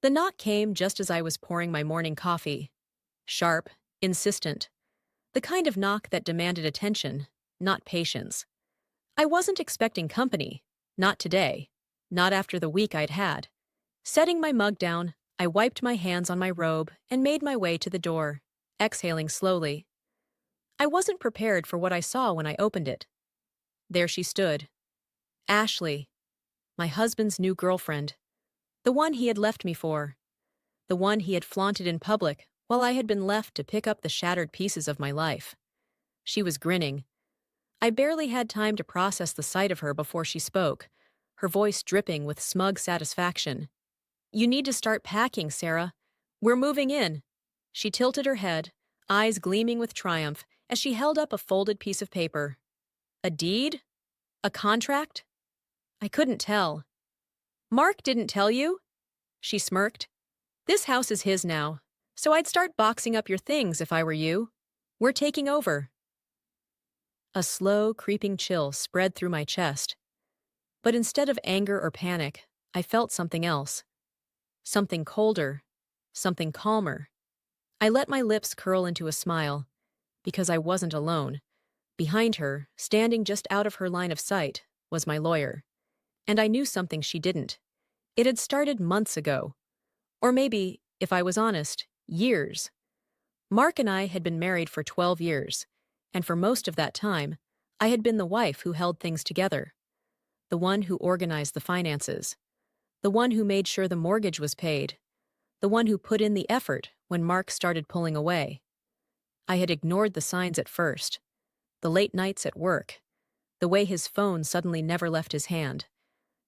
The knock came just as I was pouring my morning coffee. Sharp, insistent. The kind of knock that demanded attention, not patience. I wasn't expecting company. Not today. Not after the week I'd had. Setting my mug down, I wiped my hands on my robe and made my way to the door, exhaling slowly. I wasn't prepared for what I saw when I opened it. There she stood. Ashley, my husband's new girlfriend. The one he had left me for. The one he had flaunted in public while I had been left to pick up the shattered pieces of my life. She was grinning. I barely had time to process the sight of her before she spoke, her voice dripping with smug satisfaction. "You need to start packing, Sarah. We're moving in." She tilted her head, eyes gleaming with triumph, as she held up a folded piece of paper. A deed? A contract? I couldn't tell. "Mark didn't tell you?" She smirked. "This house is his now, so I'd start boxing up your things if I were you. We're taking over." A slow, creeping chill spread through my chest. But instead of anger or panic, I felt something else. Something colder. Something calmer. I let my lips curl into a smile, because I wasn't alone. Behind her, standing just out of her line of sight, was my lawyer. And I knew something she didn't. It had started months ago. Or maybe, if I was honest, years. Mark and I had been married for 12 years, and for most of that time, I had been the wife who held things together. The one who organized the finances. The one who made sure the mortgage was paid. The one who put in the effort when Mark started pulling away. I had ignored the signs at first. The late nights at work. The way his phone suddenly never left his hand.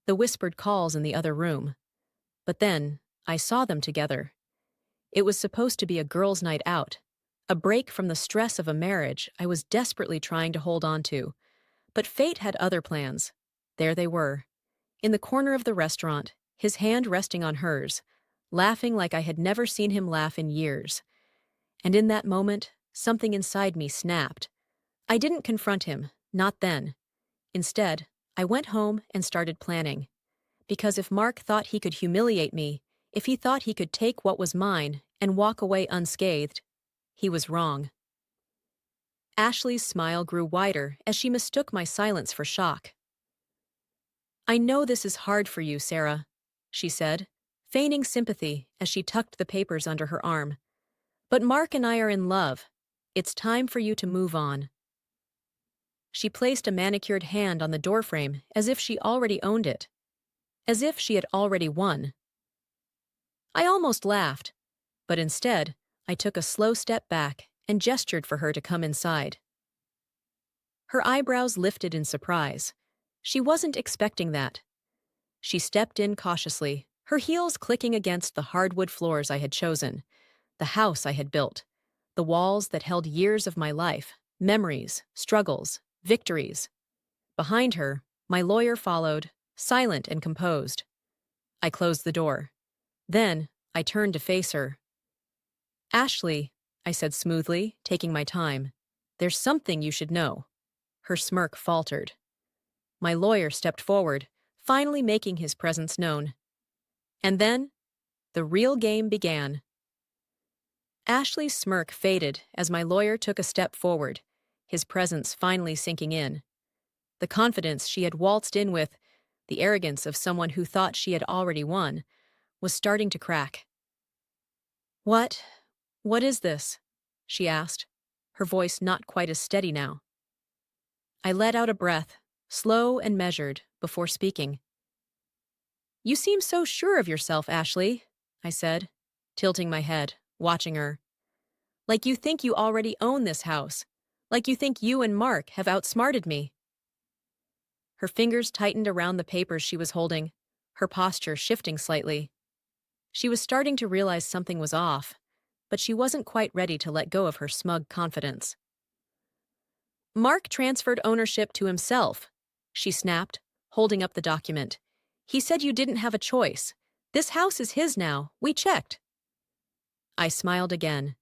The whispered calls in the other room. But then, I saw them together. It was supposed to be a girls' night out. A break from the stress of a marriage I was desperately trying to hold on to. But fate had other plans. There they were. In the corner of the restaurant, his hand resting on hers, laughing like I had never seen him laugh in years. And in that moment, something inside me snapped. I didn't confront him, not then. Instead, I went home and started planning. Because if Mark thought he could humiliate me, if he thought he could take what was mine and walk away unscathed, he was wrong. Ashley's smile grew wider as she mistook my silence for shock. "I know this is hard for you, Sarah," she said, feigning sympathy as she tucked the papers under her arm. "But Mark and I are in love. It's time for you to move on." She placed a manicured hand on the doorframe as if she already owned it. As if she had already won. I almost laughed, but instead, I took a slow step back and gestured for her to come inside. Her eyebrows lifted in surprise. She wasn't expecting that. She stepped in cautiously, her heels clicking against the hardwood floors I had chosen, the house I had built, the walls that held years of my life, memories, struggles, victories. Behind her, my lawyer followed, silent and composed. I closed the door. Then, I turned to face her. "Ashley," I said smoothly, taking my time, "there's something you should know." Her smirk faltered. My lawyer stepped forward, finally making his presence known. And then, the real game began. Ashley's smirk faded as my lawyer took a step forward, his presence finally sinking in. The confidence she had waltzed in with, the arrogance of someone who thought she had already won, was starting to crack. What is this?" she asked, her voice not quite as steady now. I let out a breath, slow and measured, before speaking. "You seem so sure of yourself, Ashley," I said, tilting my head, watching her. "Like you think you already own this house. Like you think you and Mark have outsmarted me." Her fingers tightened around the papers she was holding, her posture shifting slightly. She was starting to realize something was off, but she wasn't quite ready to let go of her smug confidence. "Mark transferred ownership to himself," she snapped, holding up the document. "He said you didn't have a choice. This house is his now. We checked." I smiled again.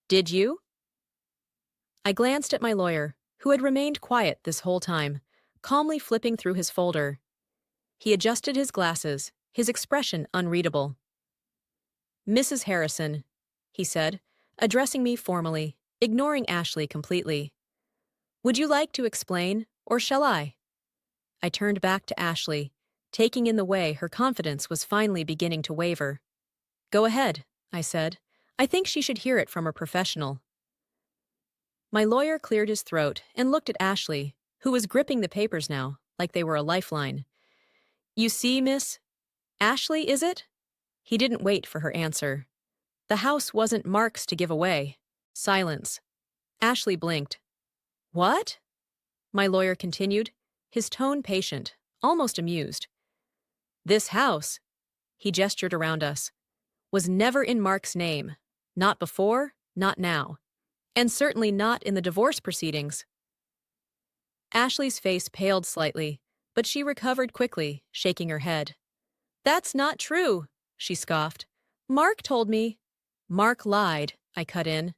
"Did you?" I glanced at my lawyer, who had remained quiet this whole time, calmly flipping through his folder. He adjusted his glasses, his expression unreadable. Mrs. Harrison, he said, addressing me formally, ignoring Ashley completely. Would you like to explain, or shall I? I turned back to Ashley, taking in the way her confidence was finally beginning to waver. Go ahead, I said. I think she should hear it from a professional. My lawyer cleared his throat and looked at Ashley, who was gripping the papers now, like they were a lifeline. You see, miss? Ashley, is it? He didn't wait for her answer. The house wasn't Mark's to give away. Silence. Ashley blinked. What? My lawyer continued, his tone patient, almost amused. This house, he gestured around us, was never in Mark's name. Not before, not now. And certainly not in the divorce proceedings. Ashley's face paled slightly, but she recovered quickly, shaking her head. That's not true, she scoffed. Mark told me. Mark lied, I cut in.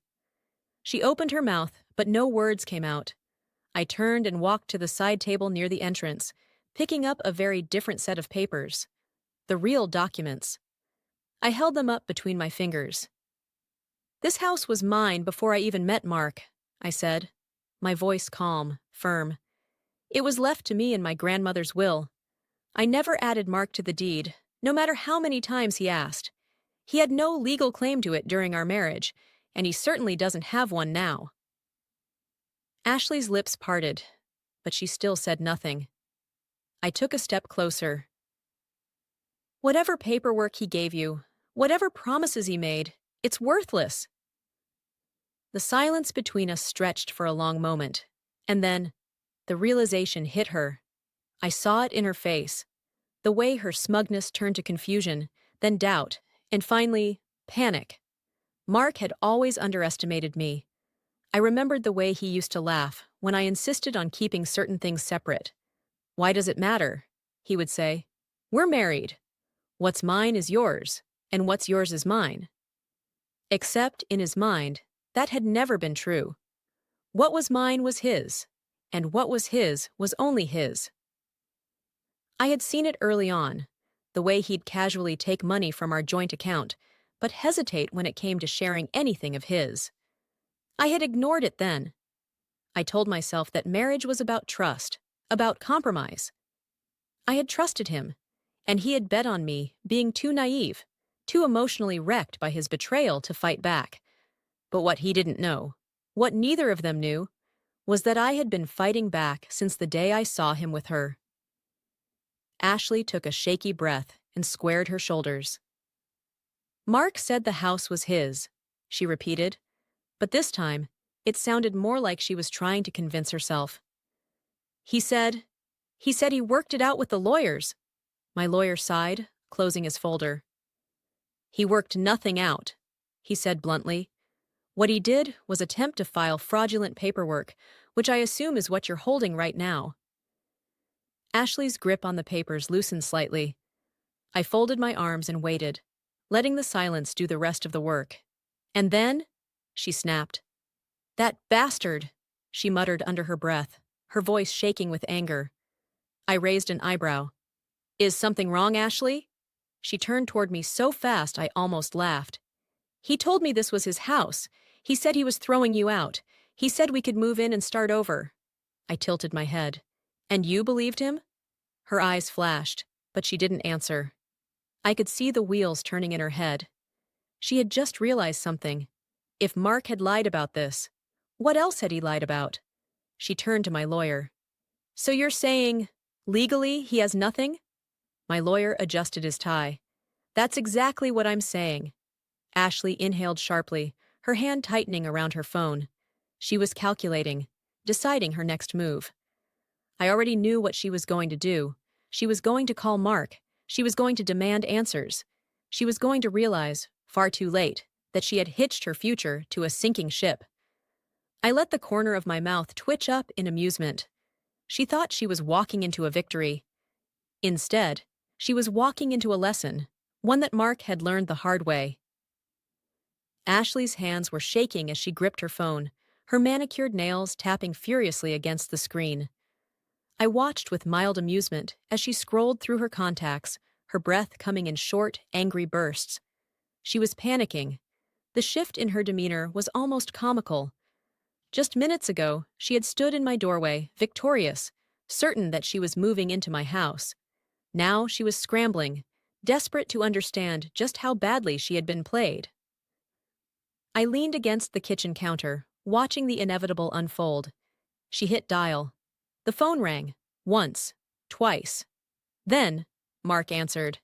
She opened her mouth, but no words came out. I turned and walked to the side table near the entrance, picking up a very different set of papers. The real documents. I held them up between my fingers. This house was mine before I even met Mark, I said, my voice calm, firm. It was left to me in my grandmother's will. I never added Mark to the deed, no matter how many times he asked. He had no legal claim to it during our marriage, and he certainly doesn't have one now. Ashley's lips parted, but she still said nothing. I took a step closer. Whatever paperwork he gave you, whatever promises he made, it's worthless. The silence between us stretched for a long moment, and then the realization hit her. I saw it in her face, the way her smugness turned to confusion, then doubt, and finally, panic. Mark had always underestimated me. I remembered the way he used to laugh when I insisted on keeping certain things separate. Why does it matter? He would say. We're married. What's mine is yours, and what's yours is mine. Except, in his mind, that had never been true. What was mine was his, and what was his was only his. I had seen it early on, the way he'd casually take money from our joint account, but hesitate when it came to sharing anything of his. I had ignored it then. I told myself that marriage was about trust, about compromise. I had trusted him, and he had bet on me being too naive, too emotionally wrecked by his betrayal to fight back. But what he didn't know, what neither of them knew, was that I had been fighting back since the day I saw him with her. Ashley took a shaky breath and squared her shoulders. Mark said the house was his, she repeated, but this time it sounded more like she was trying to convince herself. He said he worked it out with the lawyers. My lawyer sighed, closing his folder. He worked nothing out, he said bluntly. What he did was attempt to file fraudulent paperwork, which I assume is what you're holding right now. Ashley's grip on the papers loosened slightly. I folded my arms and waited, letting the silence do the rest of the work. And then, she snapped. That bastard, she muttered under her breath, her voice shaking with anger. I raised an eyebrow. Is something wrong, Ashley? She turned toward me so fast I almost laughed. He told me this was his house. He said he was throwing you out. He said we could move in and start over. I tilted my head. And you believed him? Her eyes flashed, but she didn't answer. I could see the wheels turning in her head. She had just realized something. If Mark had lied about this, what else had he lied about? She turned to my lawyer. So you're saying, legally, he has nothing? My lawyer adjusted his tie. That's exactly what I'm saying. Ashley inhaled sharply, her hand tightening around her phone. She was calculating, deciding her next move. I already knew what she was going to do. She was going to call Mark. She was going to demand answers. She was going to realize, far too late, that she had hitched her future to a sinking ship. I let the corner of my mouth twitch up in amusement. She thought she was walking into a victory. Instead, she was walking into a lesson, one that Mark had learned the hard way. Ashley's hands were shaking as she gripped her phone, her manicured nails tapping furiously against the screen. I watched with mild amusement as she scrolled through her contacts, her breath coming in short, angry bursts. She was panicking. The shift in her demeanor was almost comical. Just minutes ago, she had stood in my doorway, victorious, certain that she was moving into my house. Now she was scrambling, desperate to understand just how badly she had been played. I leaned against the kitchen counter, watching the inevitable unfold. She hit dial. The phone rang. Once. Twice. Then, Mark answered.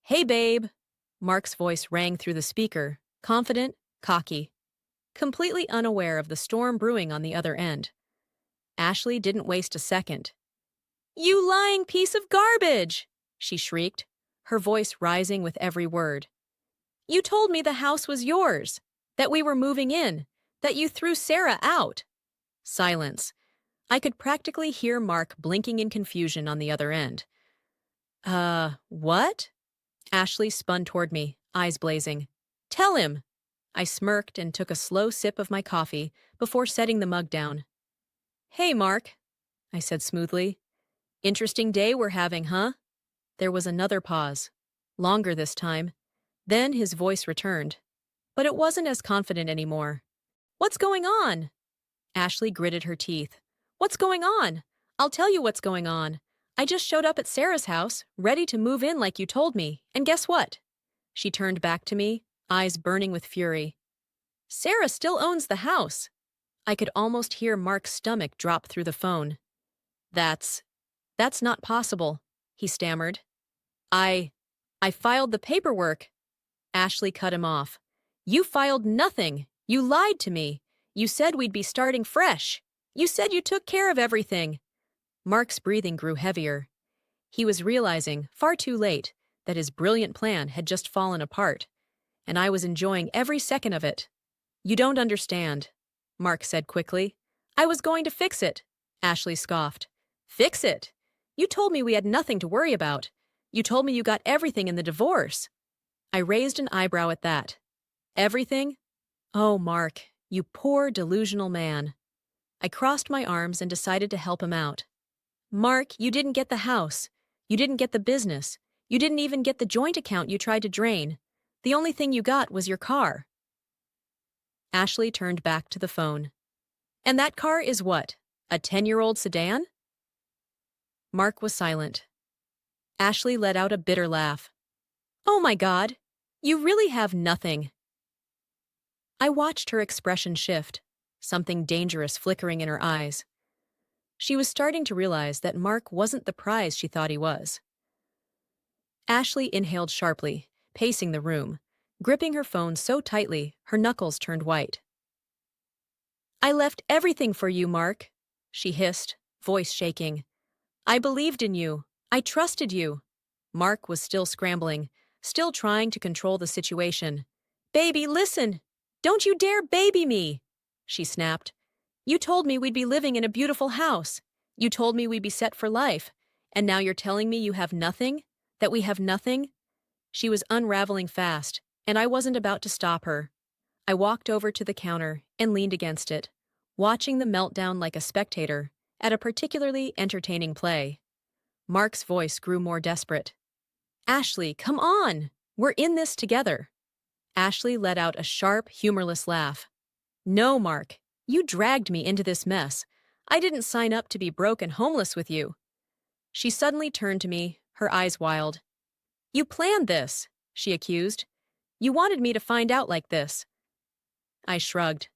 "Hey, babe." Mark's voice rang through the speaker, confident, cocky, completely unaware of the storm brewing on the other end. Ashley didn't waste a second. "You lying piece of garbage!" she shrieked, her voice rising with every word. "You told me the house was yours, that we were moving in, that you threw Sarah out." Silence. I could practically hear Mark blinking in confusion on the other end. What?" Ashley spun toward me, eyes blazing. "Tell him." I smirked and took a slow sip of my coffee before setting the mug down. "Hey, Mark," I said smoothly. "Interesting day we're having, huh?" There was another pause. Longer this time. Then his voice returned. But it wasn't as confident anymore. "What's going on?" Ashley gritted her teeth. "What's going on? I'll tell you what's going on. I just showed up at Sarah's house, ready to move in like you told me, and guess what?" She turned back to me, eyes burning with fury. "Sarah still owns the house." I could almost hear Mark's stomach drop through the phone. That's not possible," he stammered. I filed the paperwork." Ashley cut him off. "You filed nothing. You lied to me. You said we'd be starting fresh. You said you took care of everything." Mark's breathing grew heavier. He was realizing, far too late, that his brilliant plan had just fallen apart, and I was enjoying every second of it. "You don't understand," Mark said quickly. "I was going to fix it," Ashley scoffed. "Fix it? You told me we had nothing to worry about. You told me you got everything in the divorce." I raised an eyebrow at that. "Everything? Oh, Mark, you poor delusional man." I crossed my arms and decided to help him out. "Mark, you didn't get the house. You didn't get the business. You didn't even get the joint account you tried to drain. The only thing you got was your car." Ashley turned back to the phone. "And that car is what? A 10-year-old sedan?" Mark was silent. Ashley let out a bitter laugh. "Oh my God, you really have nothing." I watched her expression shift, something dangerous flickering in her eyes. She was starting to realize that Mark wasn't the prize she thought he was. Ashley inhaled sharply, pacing the room, gripping her phone so tightly her knuckles turned white. "I left everything for you, Mark," she hissed, voice shaking. "I believed in you. I trusted you." Mark was still scrambling, still trying to control the situation. "Baby, listen! Don't you dare baby me!" she snapped. "You told me we'd be living in a beautiful house. You told me we'd be set for life. And now you're telling me you have nothing? That we have nothing?" She was unraveling fast, and I wasn't about to stop her. I walked over to the counter and leaned against it, watching the meltdown like a spectator at a particularly entertaining play. Mark's voice grew more desperate. "Ashley, come on! We're in this together." Ashley let out a sharp, humorless laugh. "No, Mark. You dragged me into this mess. I didn't sign up to be broke and homeless with you." She suddenly turned to me, her eyes wild. "You planned this," she accused. "You wanted me to find out like this." I shrugged.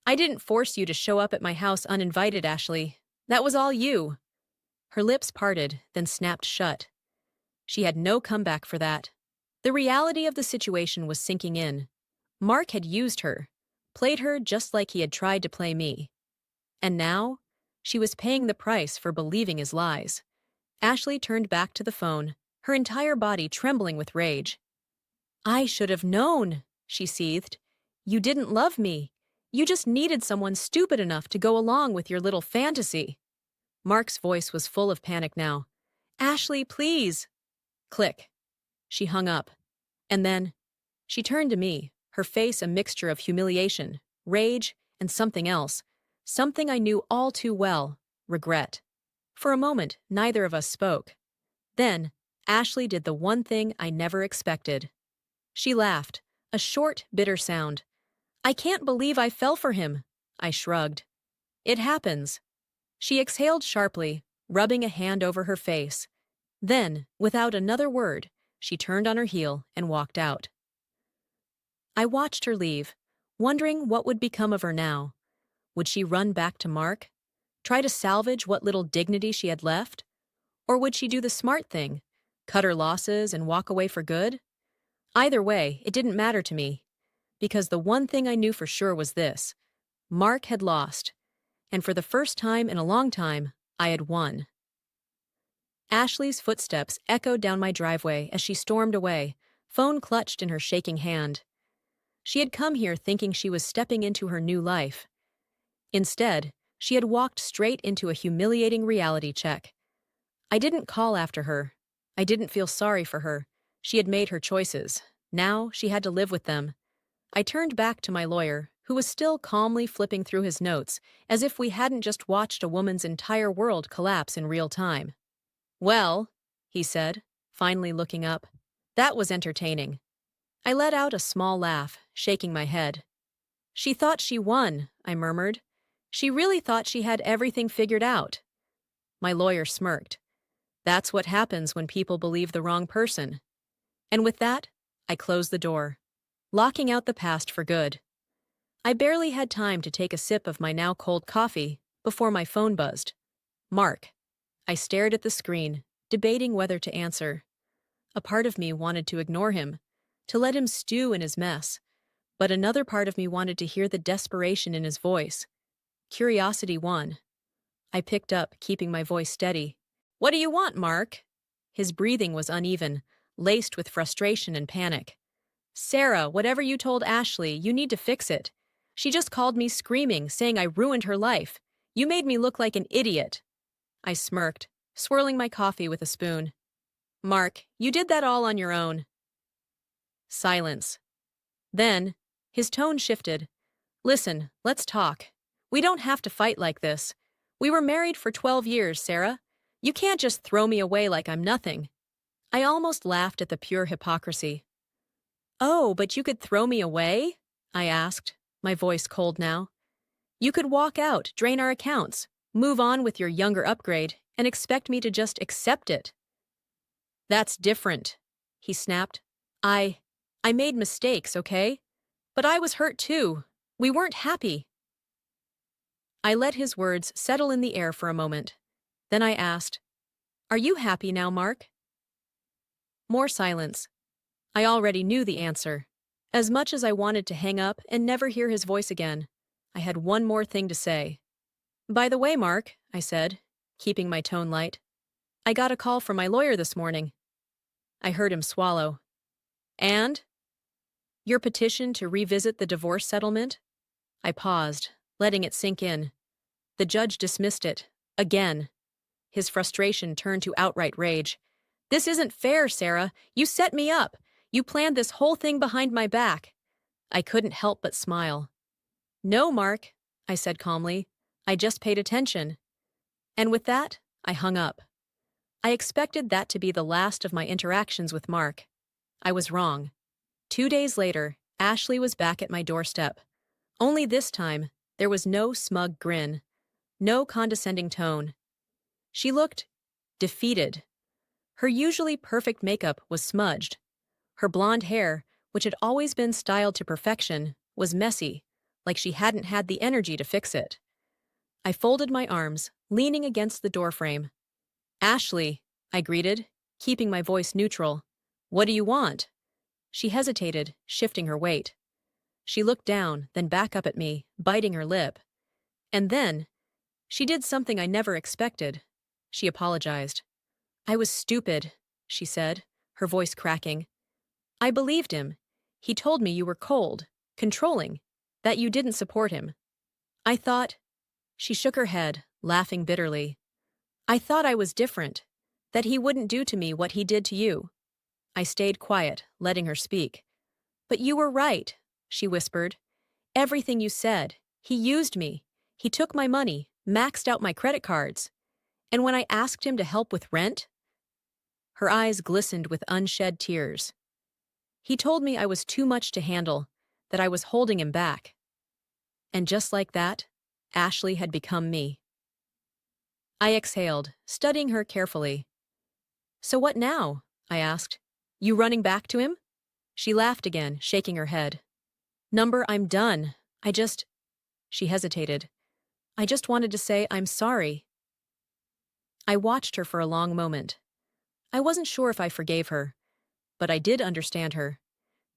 "I didn't force you to show up at my house uninvited, Ashley. That was all you." Her lips parted, then snapped shut. She had no comeback for that. The reality of the situation was sinking in. Mark had used her, played her just like he had tried to play me. And now, she was paying the price for believing his lies. Ashley turned back to the phone, her entire body trembling with rage. "I should have known," she seethed. "You didn't love me. You just needed someone stupid enough to go along with your little fantasy." Mark's voice was full of panic now. "Ashley, please." Click. She hung up. And then, she turned to me, her face a mixture of humiliation, rage, and something else. Something I knew all too well, regret. For a moment, neither of us spoke. Then, Ashley did the one thing I never expected. She laughed, A short, bitter sound. I can't believe I fell for him. I shrugged. It happens. She exhaled sharply, rubbing a hand over her face. Then, without another word, she turned on her heel and walked out. I watched her leave, wondering what would become of her now. Would she run back to Mark? Try to salvage what little dignity she had left? Or would she do the smart thing, cut her losses and walk away for good? Either way, it didn't matter to me, because the one thing I knew for sure was this: Mark had lost, and for the first time in a long time, I had won. Ashley's footsteps echoed down my driveway as she stormed away, phone clutched in her shaking hand. She had come here thinking she was stepping into her new life. Instead, she had walked straight into a humiliating reality check. I didn't call after her. I didn't feel sorry for her. She had made her choices. Now she had to live with them. I turned back to my lawyer, who was still calmly flipping through his notes, as if we hadn't just watched a woman's entire world collapse in real time. "Well," he said, finally looking up, "that was entertaining." I let out a small laugh, shaking my head. "She thought she won," I murmured. "She really thought she had everything figured out." My lawyer smirked. "That's what happens when people believe the wrong person." And with that, I closed the door, locking out the past for good. I barely had time to take a sip of my now cold coffee before my phone buzzed. Mark. I stared at the screen, debating whether to answer. A part of me wanted to ignore him, to let him stew in his mess, but another part of me wanted to hear the desperation in his voice. Curiosity won. I picked up, keeping my voice steady. "What do you want, Mark?" His breathing was uneven, laced with frustration and panic. "Sarah, whatever you told Ashley, you need to fix it. She just called me screaming, saying I ruined her life. You made me look like an idiot." I smirked, swirling my coffee with a spoon. "Mark, you did that all on your own." Silence. Then, his tone shifted. "Listen, let's talk. We don't have to fight like this. We were married for 12 years, Sarah. You can't just throw me away like I'm nothing." I almost laughed at the pure hypocrisy. "Oh, but you could throw me away?" I asked, my voice cold now. "You could walk out, drain our accounts, move on with your younger upgrade, and expect me to just accept it." "That's different," he snapped. I made mistakes, okay? But I was hurt too. We weren't happy." I let his words settle in the air for a moment. Then I asked, "Are you happy now, Mark?" More silence. I already knew the answer. As much as I wanted to hang up and never hear his voice again, I had one more thing to say. "By the way, Mark," I said, keeping my tone light, "I got a call from my lawyer this morning." I heard him swallow. "And?" "Your petition to revisit the divorce settlement?" I paused, letting it sink in. The judge dismissed it. Again. His frustration turned to outright rage. "This isn't fair, Sarah. You set me up. You planned this whole thing behind my back." I couldn't help but smile. "No, Mark," I said calmly. "I just paid attention." And with that, I hung up. I expected that to be the last of my interactions with Mark. I was wrong. 2 days later, Ashley was back at my doorstep. Only this time, there was no smug grin, no condescending tone. She looked defeated. Her usually perfect makeup was smudged. Her blonde hair, which had always been styled to perfection, was messy, like she hadn't had the energy to fix it. I folded my arms, leaning against the doorframe. "Ashley," I greeted, keeping my voice neutral. "What do you want?" She hesitated, shifting her weight. She looked down, then back up at me, biting her lip. And then, she did something I never expected. She apologized. "I was stupid," she said, her voice cracking. "I believed him. He told me you were cold, controlling, that you didn't support him. I thought—" She shook her head, laughing bitterly. "I thought I was different, that he wouldn't do to me what he did to you." I stayed quiet, letting her speak. "But you were right," she whispered. "Everything you said. He used me. He took my money, maxed out my credit cards. And when I asked him to help with rent—" Her eyes glistened with unshed tears. He told me I was too much to handle, that I was holding him back. And just like that, Ashley had become me. I exhaled, studying her carefully. So what now? I asked. You running back to him? She laughed again, shaking her head. I'm done. She hesitated. I just wanted to say I'm sorry. I watched her for a long moment. I wasn't sure if I forgave her, but I did understand her,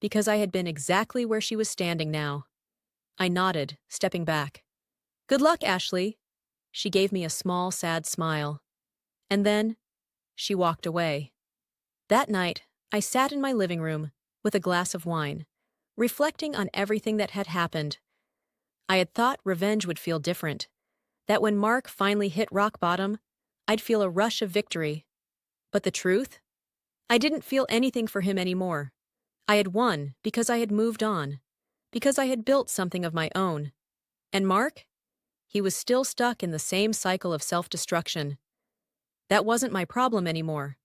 because I had been exactly where she was standing now. I nodded, stepping back. Good luck, Ashley. She gave me a small, sad smile. And then, she walked away. That night, I sat in my living room, with a glass of wine, reflecting on everything that had happened. I had thought revenge would feel different, that when Mark finally hit rock bottom, I'd feel a rush of victory. But the truth? I didn't feel anything for him anymore. I had won because I had moved on, because I had built something of my own. And Mark? He was still stuck in the same cycle of self-destruction. That wasn't my problem anymore.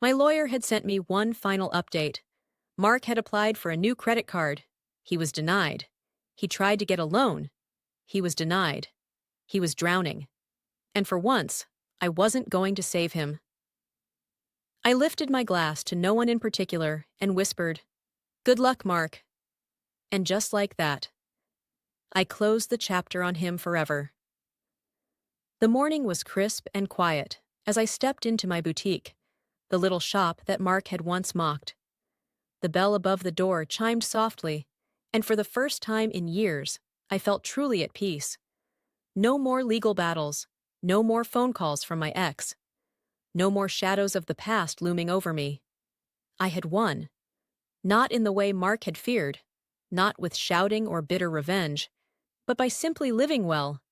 My lawyer had sent me one final update. Mark had applied for a new credit card. He was denied. He tried to get a loan. He was denied. He was drowning. And for once, I wasn't going to save him. I lifted my glass to no one in particular and whispered, Good luck, Mark. And just like that, I closed the chapter on him forever. The morning was crisp and quiet as I stepped into my boutique, the little shop that Mark had once mocked. The bell above the door chimed softly, and for the first time in years, I felt truly at peace. No more legal battles, no more phone calls from my ex, no more shadows of the past looming over me. I had won. Not in the way Mark had feared, not with shouting or bitter revenge, but by simply living well.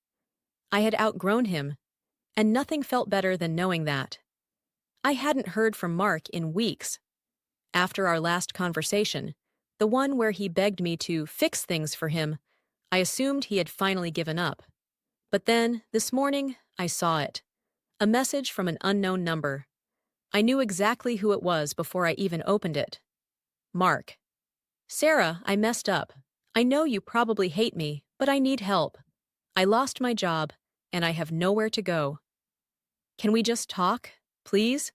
I had outgrown him, and nothing felt better than knowing that. I hadn't heard from Mark in weeks. After our last conversation, the one where he begged me to fix things for him, I assumed he had finally given up. But then, this morning, I saw it. A message from an unknown number. I knew exactly who it was before I even opened it. Mark. Sarah, I messed up. I know you probably hate me, but I need help. I lost my job, and I have nowhere to go. Can we just talk, please?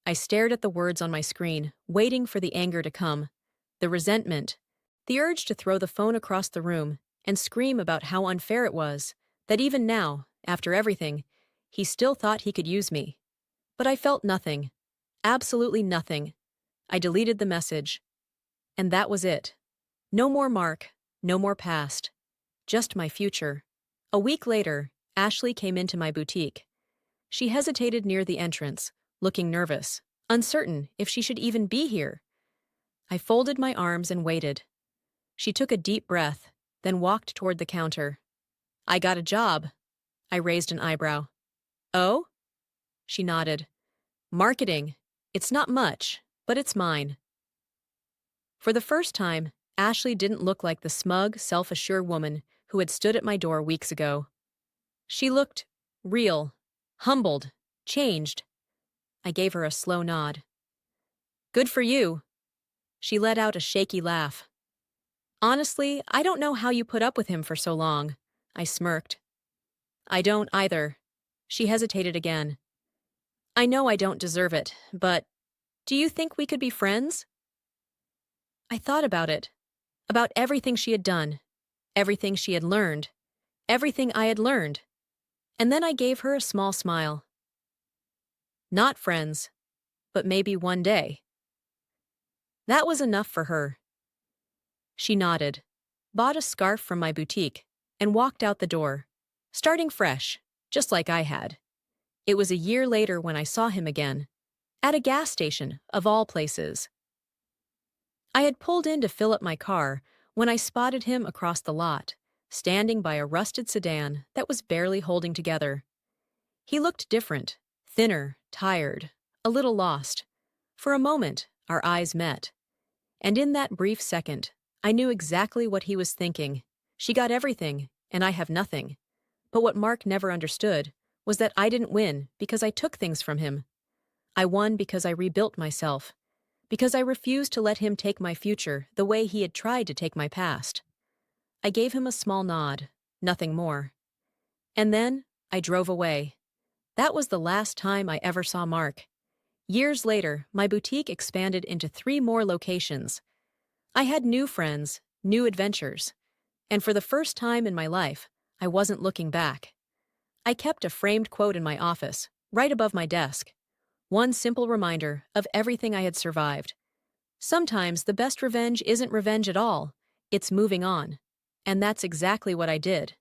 I stared at the words on my screen, waiting for the anger to come, the resentment, the urge to throw the phone across the room and scream about how unfair it was, that even now, after everything, he still thought he could use me. But I felt nothing. Absolutely nothing. I deleted the message. And that was it. No more Mark, no more past. Just my future. A week later, Ashley came into my boutique. She hesitated near the entrance, looking nervous, uncertain if she should even be here. I folded my arms and waited. She took a deep breath, then walked toward the counter. I got a job. I raised an eyebrow. Oh? She nodded. Marketing. It's not much, but it's mine. For the first time, Ashley didn't look like the smug, self-assured woman who had stood at my door weeks ago. She looked real, humbled, changed. I gave her a slow nod. Good for you. She let out a shaky laugh. Honestly, I don't know how you put up with him for so long. I smirked. I don't either. She hesitated again. I know I don't deserve it, but do you think we could be friends? I thought about it, about everything she had done, everything she had learned, everything I had learned, and then I gave her a small smile. Not friends, but maybe one day. That was enough for her. She nodded, bought a scarf from my boutique, and walked out the door, starting fresh, just like I had. It was a year later when I saw him again, at a gas station, of all places. I had pulled in to fill up my car when I spotted him across the lot, standing by a rusted sedan that was barely holding together. He looked different, thinner, tired, a little lost. For a moment, our eyes met. And in that brief second, I knew exactly what he was thinking. She got everything, and I have nothing. But what Mark never understood was that I didn't win because I took things from him. I won because I rebuilt myself. because I refused to let him take my future the way he had tried to take my past. I gave him a small nod, nothing more. And then, I drove away. That was the last time I ever saw Mark. Years later, my boutique expanded into 3 more locations. I had new friends, new adventures. And for the first time in my life, I wasn't looking back. I kept a framed quote in my office, right above my desk. One simple reminder of everything I had survived. Sometimes the best revenge isn't revenge at all, it's moving on. And that's exactly what I did.